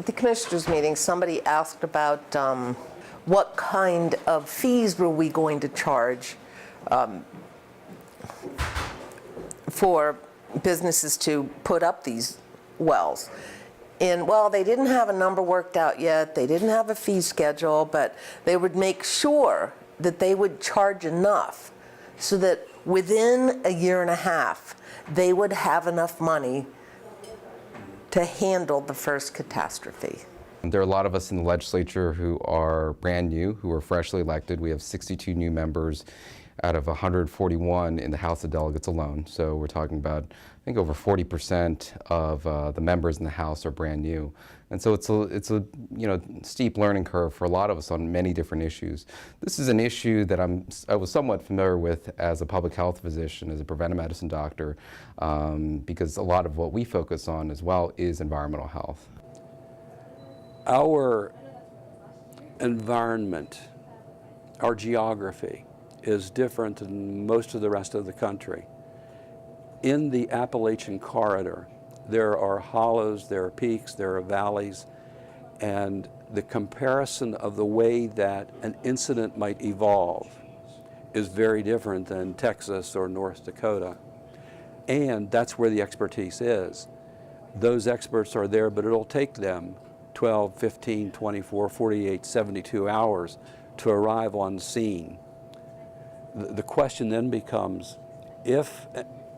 at the commissioners meeting, somebody asked about what kind of fees were we going to charge for businesses to put up these wells. And well, they didn't have a number worked out yet, they didn't have a fee schedule, but they would make sure that they would charge enough so that within a year and a half, they would have enough money to handle the first catastrophe. There are a lot of us in the legislature who are brand new, who are freshly elected. We have 62 new members out of 141 in the House of Delegates alone. So we're talking about, I think, over 40% of the members in the House are brand new. And so it's a steep learning curve for a lot of us on many different issues. This is an issue that I was somewhat familiar with as a public health physician, as a preventive medicine doctor, because a lot of what we focus on as well is environmental health. Our environment, our geography, is different than most of the rest of the country. In the Appalachian corridor, there are hollows, there are peaks, there are valleys, and the comparison of the way that an incident might evolve is very different than Texas or North Dakota. And that's where the expertise is. Those experts are there, but it'll take them 12, 15, 24, 48, 72 hours to arrive on scene. The question then becomes, if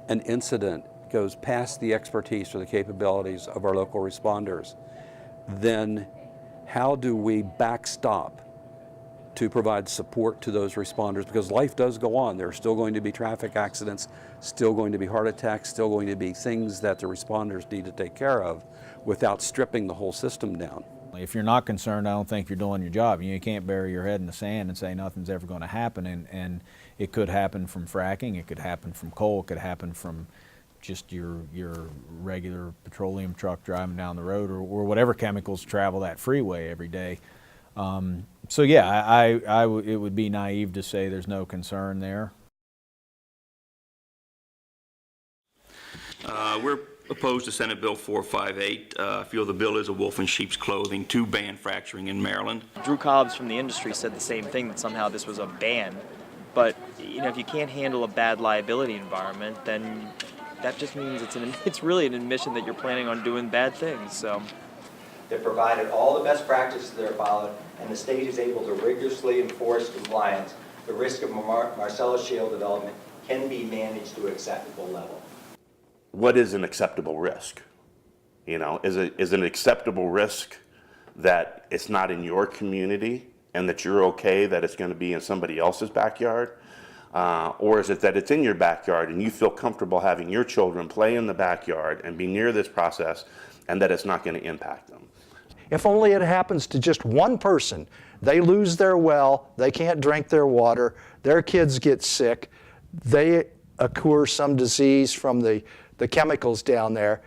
an incident goes past the expertise or the capabilities of our local responders, then how do we backstop to provide support to those responders? Because life does go on. There are still going to be traffic accidents, still going to be heart attacks, still going to be things that the responders need to take care of without stripping the whole system down. If you're not concerned, I don't think you're doing your job. You can't bury your head in the sand and say nothing's ever going to happen. And it could happen from fracking, it could happen from coal, it could happen from just your regular petroleum truck driving down the road, or whatever chemicals travel that freeway every day. So yeah, it would be naive to say there's no concern there. We're opposed to Senate Bill 458. I feel the bill is a wolf in sheep's clothing to ban fracturing in Maryland. Drew Cobbs from the industry said the same thing, that somehow this was a ban. But if you can't handle a bad liability environment, then that just means it's really an admission that you're planning on doing bad things. So that provided all the best practices that are followed, and the state is able to rigorously enforce compliance, the risk of Marcellus Shale development can be managed to an acceptable level. What is an acceptable risk? Is it an acceptable risk that it's not in your community and that you're okay that it's going to be in somebody else's backyard? Or is it that it's in your backyard and you feel comfortable having your children play in the backyard and be near this process and that it's not going to impact them? If only it happens to just one person, they lose their well, they can't drink their water, their kids get sick, they occur some disease from the chemicals down there.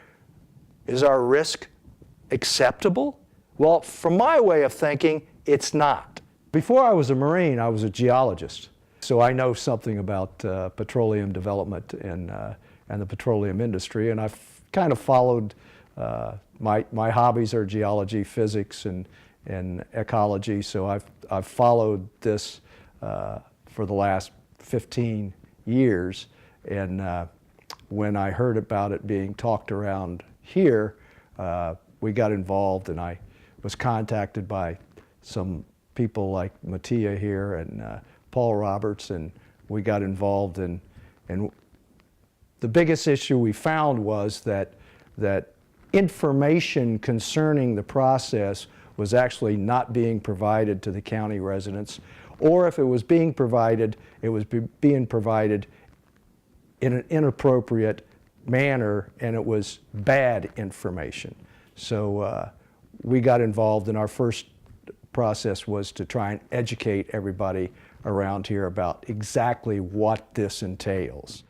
Is our risk acceptable? Well, from my way of thinking, it's not. Before I was a Marine, I was a geologist. So I know something about petroleum development and the petroleum industry, and I've kind of followed, my hobbies are geology, physics, and ecology, so I've followed this for the last 15 years, and when I heard about it being talked around here, we got involved, and I was contacted by some people like Mattia here and Paul Roberts, and we got involved, and the biggest issue we found was that information concerning the process was actually not being provided to the county residents, or if it was being provided, it was being provided in an inappropriate manner, and it was bad information. So we got involved, and our first process was to try and educate everybody around here about exactly what this entails.